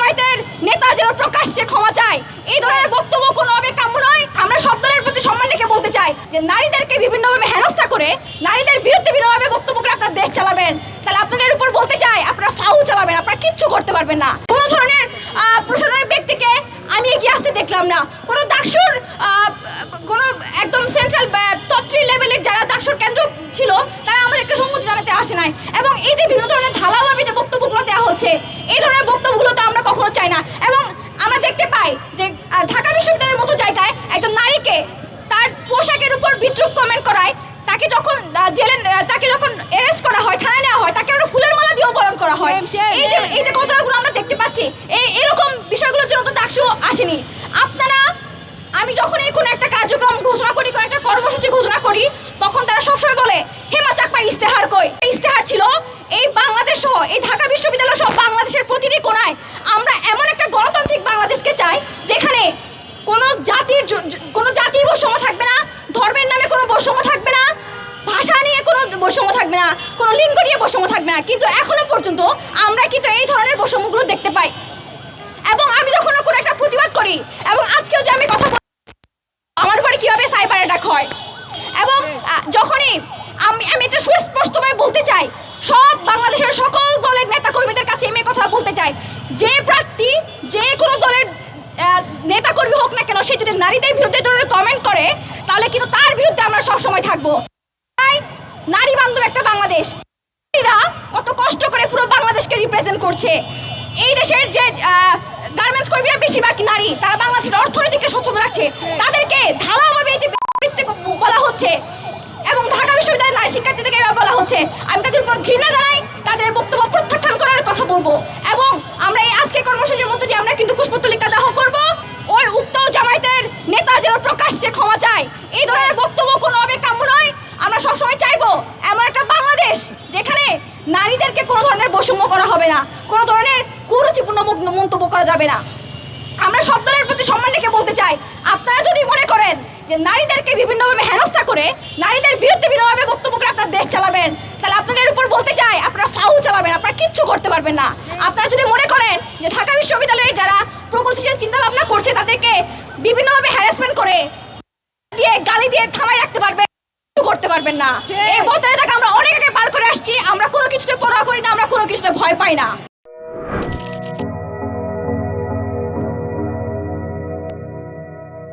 জামায়াতের নেতা যেন প্রকাশ্যে ক্ষমা চায়, এই ধরনের বক্তব্য কোনোভাবে কাম্য নয়। আমরা সব দলের প্রতি সম্মান রেখে বলতে চাই যে নারীদেরকে বিভিন্নভাবে হেনস্থা করে নারীদের বিরুদ্ধে বিভিন্নভাবে বক্তব্য করে আপনার দেশ চালাবেন, তাহলে আপনাদের উপর বলতে চাই আপনারা ফাউ চালাবেন, আপনারা কিচ্ছু করতে পারবেন না। কোনো ধরনের প্রশাসনিক ব্যক্তিকে আমি এগিয়ে আসতে দেখলাম না। কোনো ডাকসুর কোনো একদম সেন্ট্রাল টপ 3 লেভেলের যারা ডাকসুর কেন্দ্র ছিল তারা আমাদেরকে সম্মতি জানাতে আসে নাই। এবং এই যে বিভিন্ন ধরনের ঢালাওভাবে যে বক্তব্যগুলো দেওয়া হচ্ছে, এই ধরনের বক্তব্যগুলো তো আমরা কখনো চাই না। এবং আমরা দেখতে পাই যে ঢাকা বিশ্ববিদ্যালয়ের মতো জায়গায় একজন নারীকে তার পোশাকের উপর বিদ্রুপ কমেন্ট করায়, তাকে যখন তাকে যখন অ্যারেস্ট করা হয়, থানায় নেওয়া হয়, তাকে আমরা ফুলের মালা দিয়েও বরণ করা হয়। এই যে ঘটনাগুলো আমরা দেখতে পাচ্ছি, এরকম বিষয়গুলোর জন্য তো ডাকসু আসেনি। আপনারা আমি যখন এই কোনো একটা কার্যক্রম ঘোষণা করি, কোনো একটা কর্মসূচি ঘোষণা করি, তখন তারা সবসময় বলে হেমা চাকমার ইস্তেহার কই। ইস্তেহার ছিল এই বাংলাদেশ সহ, এই ঢাকা বিশ্ববিদ্যালয় সহ বাংলাদেশের প্রতিটি কোণায় আমরা এমন একটা গণতান্ত্রিক বাংলাদেশকে চাই যেখানে কোনো জাতির বৈষম্য থাকবে না, ধর্মের নামে কোনো বৈষম্য থাকবে না, ভাষা নিয়ে কোনো বৈষম্য থাকবে না, কোনো লিঙ্গ নিয়ে বৈষম্য থাকবে না। কিন্তু এখনো পর্যন্ত আমরা কিন্তু এই ধরনের বৈষম্যগুলো দেখতে পাই। এবং আমি যখন কোনো একটা প্রতিবাদ করি, এবং আজকেও যে আমি কথা আমার উপরে কীভাবে সাইবার অ্যাটাক হয়, এবং যখনই আমি এটা সুস্পষ্টভাবে বলতে চাই, সব বাংলাদেশের সকল দলের নেতাকর্মীদের কাছে আমি কথা বলতে চাই, যে প্রার্থী যে কোনো দলের নেতাকর্মী হোক না কেন, সে যদি নারীদের বিরুদ্ধে ধরনের কমেন্ট করে তাহলে কিন্তু তার বিরুদ্ধে আমরা সবসময় থাকবো। তাই নারী বান্ধব একটা বাংলাদেশ, নারীরা কত কষ্ট করে পুরো বাংলাদেশকে রিপ্রেজেন্ট করছে। এই দেশের যে গার্মেন্টস কর্মীরা বেশিরভাগ নারী, তারা বাংলাদেশের অর্থনীতিকে সচল রাখছে, তাদেরকে ঢালাওভাবে এই যে বলা হচ্ছে এবং ঢাকা বিশ্ববিদ্যালয়ের নারী শিক্ষার্থীদেরকে বলা হচ্ছে, আমি তাদের উপর ঘৃণা জানাই, তাদের বক্তব্য প্রত্যাখ্যান করার কথা বলবো। এবং আমরা এই আজকে কর্মসূচির মধ্যে দিয়ে আমরা কিন্তু পুষ্পতলিকা দাহ করবো। ওই উক্ত জামায়াতের নেতা যেন প্রকাশ্যে ক্ষমা চায়, এই ধরনের বক্তব্য কোনোভাবে কাম্য নয়। আমরা সবসময় চাইবো এমন একটা বাংলাদেশ যেখানে নারীদেরকে কোনো ধরনের বৈষম্য করা হবে না, কোনো ধরনের কুরুচিপূর্ণ মন্তব্য করা যাবে না। আমরা সব দলের প্রতি সম্মান রেখে বলতে চাই, আপনারা যদি মনে করেন যে নারীদেরকে বিভিন্নভাবে হেনস্থা করে নারীদের বিরুদ্ধে বিভিন্নভাবে বক্তব্য করে আপনার দেশ চালাবেন, তাহলে আপনাদের উপর বলতে চাই আপনারা ফাউ চালাবেন, আপনারা কিচ্ছু করতে পারবেন না। আপনারা যদি মনে করেন যে ঢাকা বিশ্ববিদ্যালয়ের যারা প্রগতিশীল চিন্তা ভাবনা করছে তাদেরকে বিভিন্নভাবে হ্যারাসমেন্ট করে দিয়ে গালি দিয়ে থামায় রাখতে পারবেন, করতে পারবেন না। এই বছরে আমরা অনেক আগে পার করে আসছি, আমরা কোনো কিছুতে পরোয়া করি না, আমরা কোনো কিছুতে ভয় পাই না।